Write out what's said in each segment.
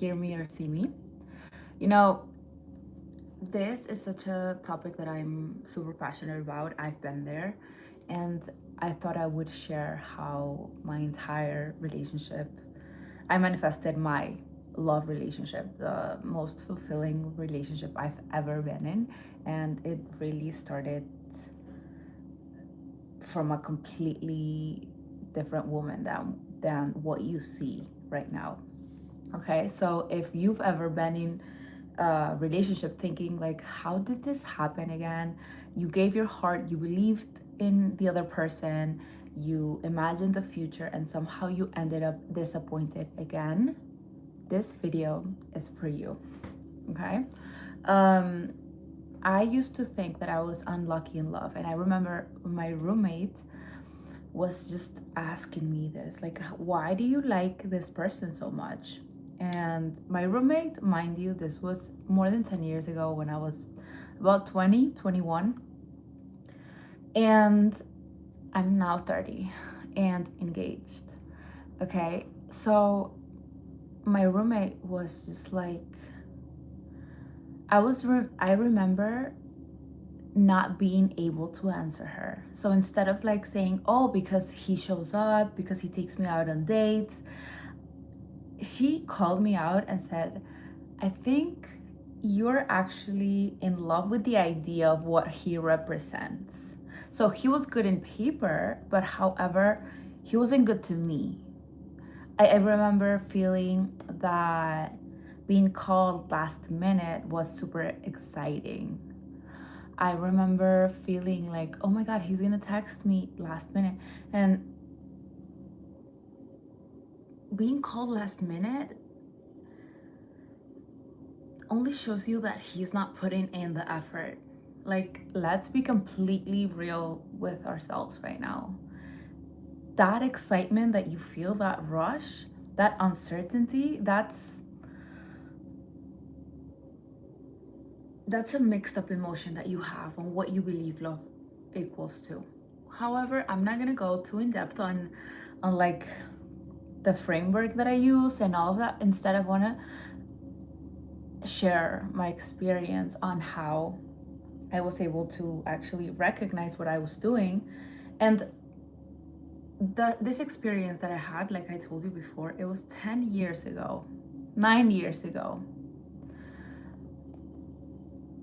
hear me or see me. You know, this is such a topic that I'm super passionate about. I've been there, and I thought I would share how my entire relationship, I manifested my love relationship, the most fulfilling relationship I've ever been in. And it really started from a completely different woman than what you see right now. Okay, so if you've ever been in a relationship thinking like, how did this happen again? You gave your heart, you believed in the other person, you imagined the future, and somehow you ended up disappointed again. This video is for you. Okay. um I used to think that I was unlucky in love, and I remember my roommate was just asking me this, like, why do you like this person so much? And my roommate, mind you, this was more than 10 years ago when I was about 20, 21. And I'm now 30 and engaged. Okay, so my roommate was just like, I remember not being able to answer her. So instead of like saying, oh, because he shows up, because he takes me out on dates, she called me out and said, I think you're actually in love with the idea of what he represents. So he was good in paper, but however, he wasn't good to me. I remember feeling that being called last minute was super exciting. I remember feeling like, oh my God, he's gonna text me last minute. And being called last minute only shows you that he's not putting in the effort. Like, let's be completely real with ourselves right now. That excitement that you feel, that rush, that uncertainty, that's a mixed up emotion that you have on what you believe love equals to. However, I'm not gonna go too in depth on like the framework that I use and all of that. Instead, I wanna share my experience on how I was able to actually recognize what I was doing. And this experience that I had, like I told you before, it was 10 years ago, 9 years ago.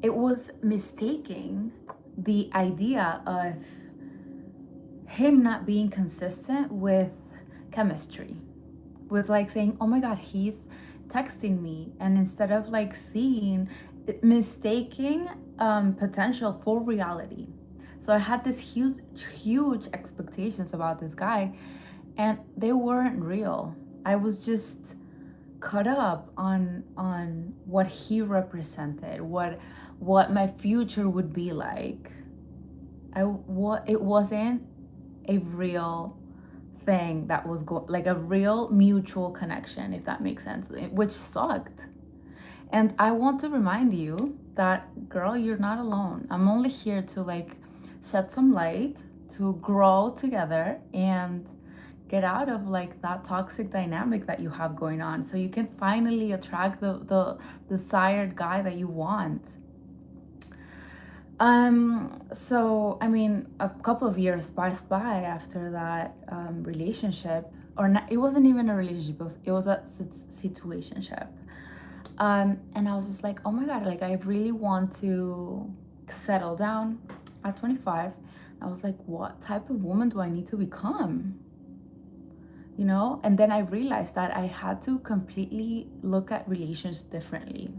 It was mistaking the idea of him not being consistent with chemistry, with like saying, oh my God, he's texting me. And instead of like seeing, mistaking potential for reality. So I had this huge expectations about this guy, and they weren't real. I was just caught up on what he represented, what my future would be like. It wasn't a real thing that was like a real mutual connection, if that makes sense, which sucked. And I want to remind you that, girl, you're not alone. I'm only here to like shed some light, to grow together and get out of like that toxic dynamic that you have going on, so you can finally attract the desired guy that you want. So I mean, a couple of years passed by after that relationship, or not, it wasn't even a relationship, it was a situationship. And I was just like, oh my God, like I really want to settle down at 25. I was like, what type of woman do I need to become? You know? And then I realized that I had to completely look at relations differently.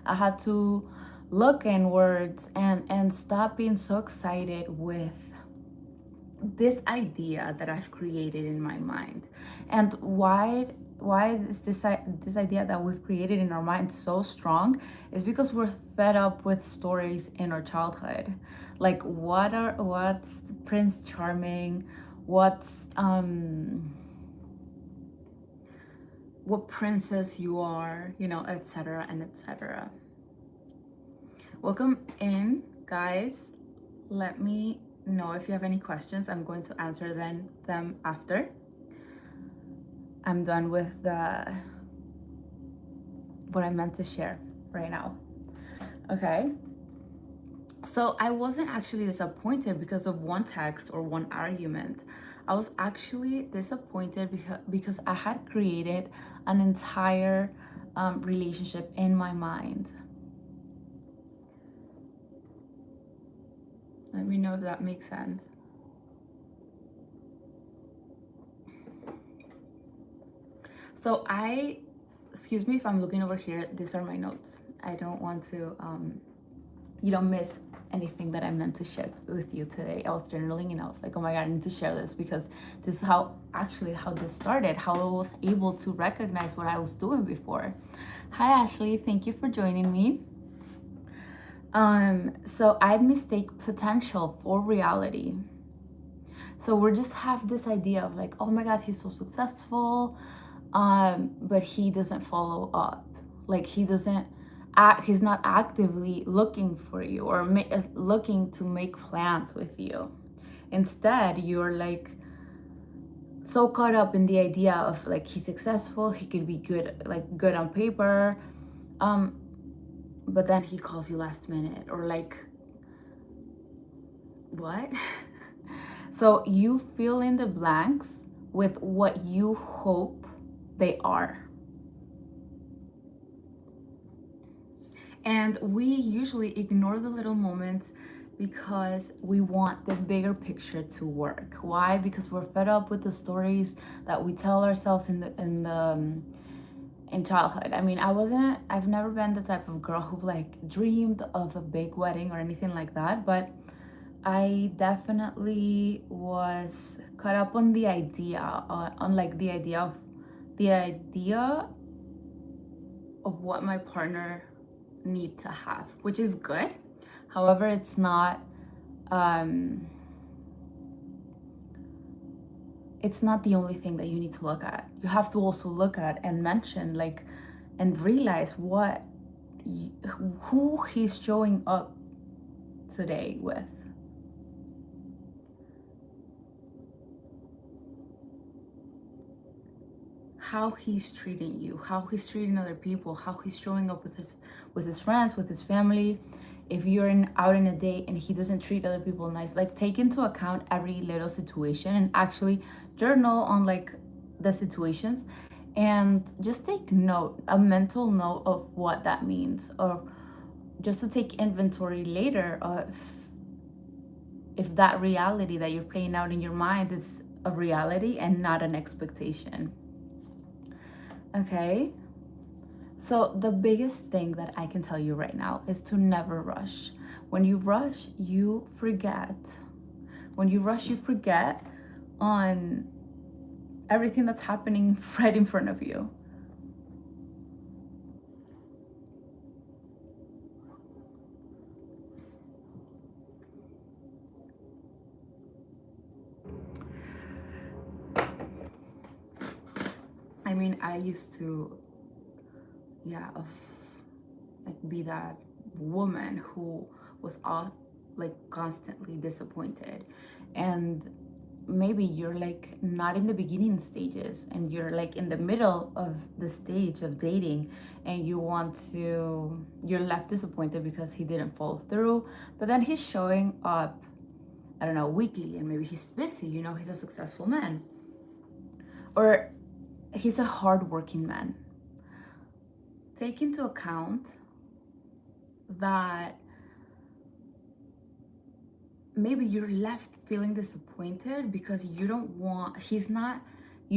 I had to look inwards and stop being so excited with this idea that I've created in my mind. And why is this idea that we've created in our mind so strong is because we're fed up with stories in our childhood. Like, what's Prince Charming, what's what princess you are, you know, etc. and etc. Welcome in, guys. Let me know if you have any questions. I'm going to answer them after I'm done with the what I meant to share right now. Okay. So I wasn't actually disappointed because of one text or one argument. I was actually disappointed because I had created an entire relationship in my mind. Let me know if that makes sense. So excuse me if I'm looking over here, these are my notes. I don't want to, you don't miss anything that I meant to share with you today. I was journaling and I was like, oh my God, I need to share this because this is how this started, how I was able to recognize what I was doing before. Hi, Ashley. Thank you for joining me. So I mistake potential for reality. So we just have this idea of like, oh my God, he's so successful, but he doesn't follow up. Like he's not actively looking for you or looking to make plans with you. Instead, you're like so caught up in the idea of like he's successful, he could be good, like good on paper, but then he calls you last minute or like what? So you fill in the blanks with what you hope they are. And we usually ignore the little moments because we want the bigger picture to work. Why? Because we're fed up with the stories that we tell ourselves in childhood. I mean, I've never been the type of girl who like dreamed of a big wedding or anything like that, but I definitely was caught up on the idea, on like the idea of what my partner need to have, which is good. However, um, it's not the only thing that you need to look at. You have to also look at and mention like and realize who he's showing up today with. How he's treating you, how he's treating other people, how he's showing up with his friends, with his family. If you're out in a date and he doesn't treat other people nice, like take into account every little situation and actually journal on like the situations and just take a mental note of what that means, or just to take inventory later of if that reality that you're playing out in your mind is a reality and not an expectation. Okay, so the biggest thing that I can tell you right now is to never rush. When you rush, you forget. When you rush, you forget on everything that's happening right in front of you. I mean, I used to, be that woman who was all like constantly disappointed. And maybe you're like not in the beginning stages and you're like in the middle of the stage of dating, and you're left disappointed because he didn't follow through, but then he's showing up, I don't know, weekly, and maybe he's busy, he's a successful man, or he's a hardworking man. Take into account that maybe you're left feeling disappointed because you're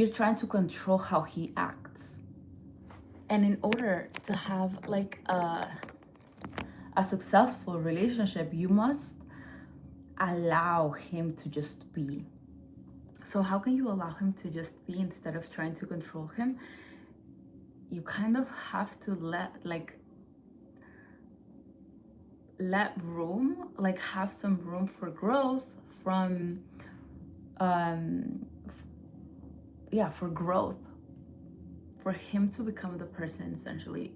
trying to control how he acts. And in order to have like a successful relationship, you must allow him to just be. So how can you allow him to just be instead of trying to control him? You kind of have to let room, like have some room for growth for growth, for him to become the person essentially,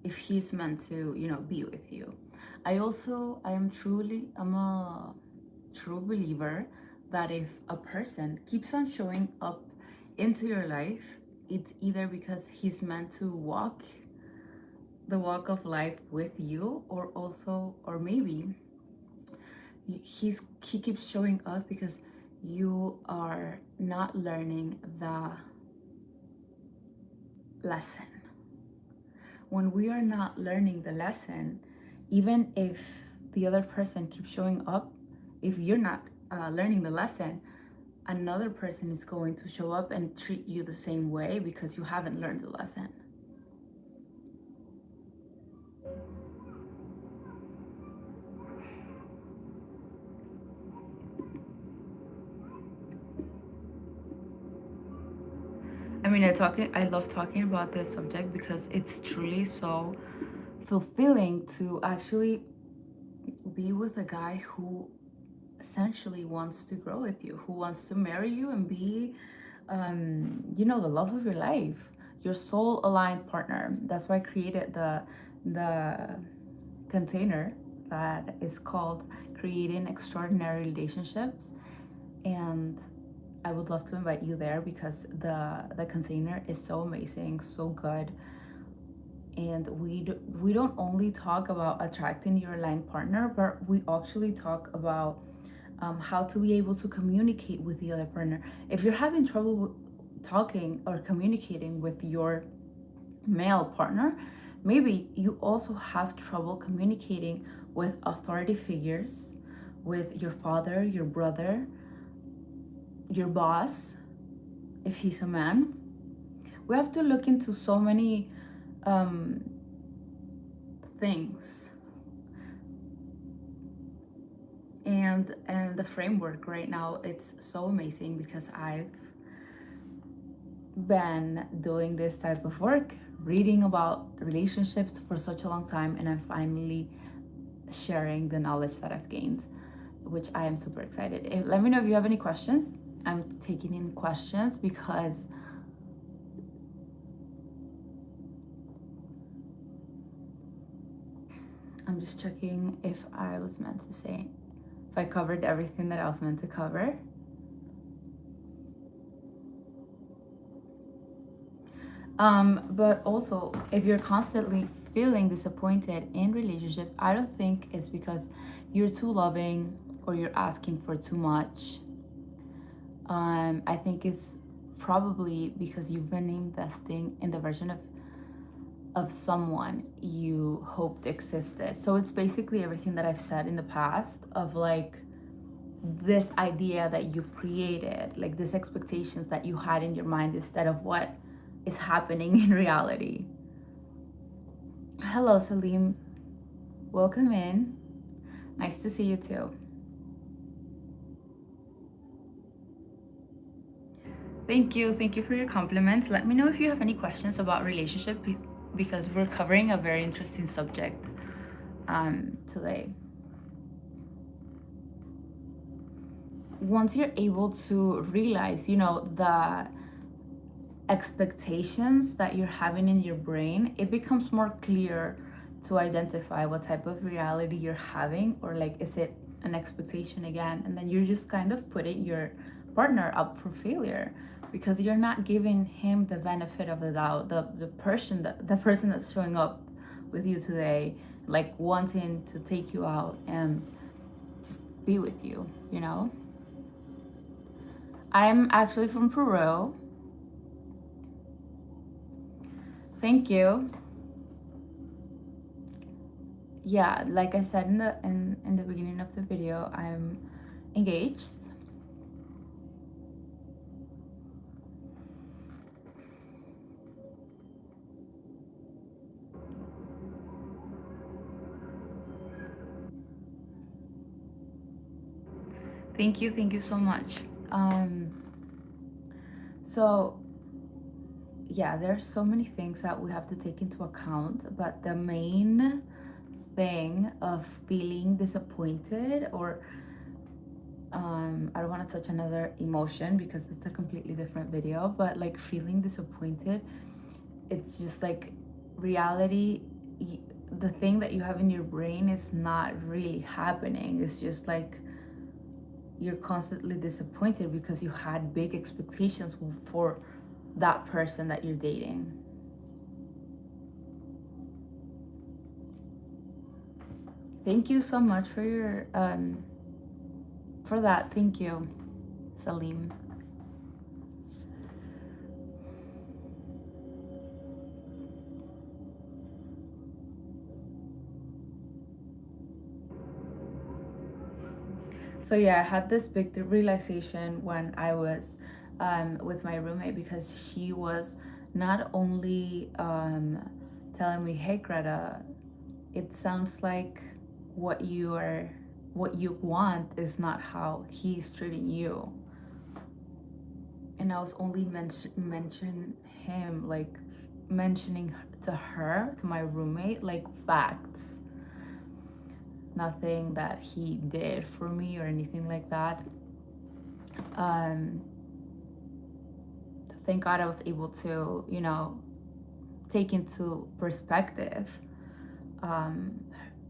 if he's meant to, be with you. I'm a true believer that if a person keeps on showing up into your life, it's either because he's meant to walk the walk of life with you, or also, or maybe he keeps showing up because you are not learning the lesson. When we are not learning the lesson, even if the other person keeps showing up, if you're not learning the lesson, another person is going to show up and treat you the same way because you haven't learned the lesson. I mean, I love talking about this subject because it's truly so fulfilling to actually be with a guy who essentially wants to grow with you, who wants to marry you and be, the love of your life, your soul aligned partner. That's why I created the container that is called Creating Extraordinary Relationships. And I would love to invite you there because the container is so amazing, so good. And we don't only talk about attracting your aligned partner, but we actually talk about how to be able to communicate with the other partner. If you're having trouble talking or communicating with your male partner, maybe you also have trouble communicating with authority figures, with your father, your brother, your boss, if he's a man. We have to look into so many things, and the framework right now, it's so amazing because I've been doing this type of work, reading about relationships for such a long time, and I'm finally sharing the knowledge that I've gained, which I am super excited. Let me know if you have any questions. I'm taking in questions because I'm just checking if I was meant to say, if I covered everything that I was meant to cover. But also, if you're constantly feeling disappointed in relationship, I don't think it's because you're too loving or you're asking for too much. I think it's probably because you've been investing in the version of someone you hoped existed. So it's basically everything that I've said in the past of like this idea that you've created, like these expectations that you had in your mind instead of what is happening in reality. Hello, Salim. Welcome in. Nice to see you too. Thank you. Thank you for your compliments. Let me know if you have any questions about relationship because we're covering a very interesting subject today. Once you're able to realize, the expectations that you're having in your brain, it becomes more clear to identify what type of reality you're having, or like, is it an expectation again? And then you're just kind of putting your partner up for failure because you're not giving him the benefit of the doubt, the person that's showing up with you today, like wanting to take you out and just be with you. I'm actually from Peru. Thank you. Yeah, like I said in the beginning of the video, I'm engaged. Thank you so much. So yeah, there's so many things that we have to take into account, but the main thing of feeling disappointed, or I don't want to touch another emotion because it's a completely different video, but like feeling disappointed, it's just like reality, the thing that you have in your brain is not really happening. It's just like you're constantly disappointed because you had big expectations for that person that you're dating. Thank you so much for your for that. Thank you, Salim. So yeah, I had this big realization when I was with my roommate, because she was not only telling me, "Hey, Greta, it sounds like what you want is not how he's treating you." And I was only mentioning to her, to my roommate, like facts, nothing that he did for me or anything like that. um thank God I was able to, take into perspective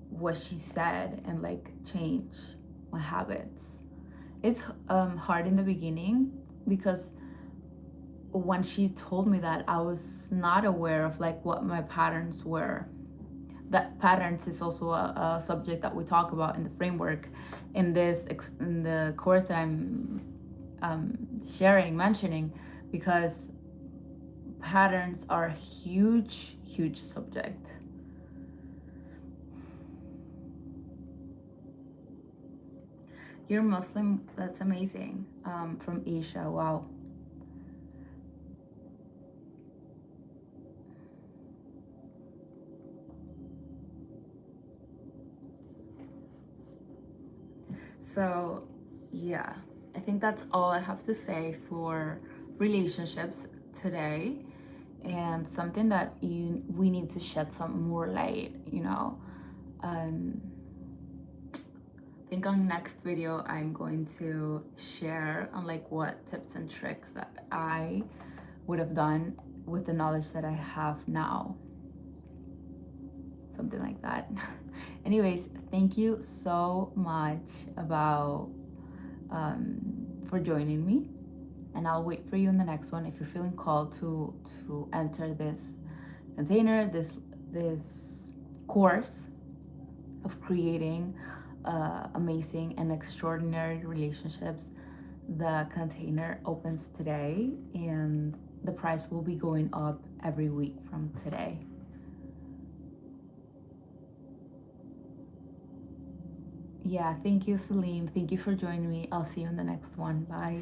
what she said, and like change my habits. It's hard in the beginning, because when she told me that, I was not aware of like what my patterns were. That patterns is also a subject that we talk about in the framework, in the course that I'm mentioning, because patterns are a huge subject. You're Muslim, that's amazing. From Asia, wow. So, yeah, I think that's all I have to say for relationships today, and something that we need to shed some more light. Um, I think on next video I'm going to share on like what tips and tricks that I would have done with the knowledge that I have now. Something like that. Anyways, thank you so much for joining me, and I'll wait for you in the next one. If you're feeling called to enter this container, this course of creating amazing and extraordinary relationships, the container opens today, and the price will be going up every week from today. Yeah, thank you, Salim. Thank you for joining me. I'll see you in the next one. Bye.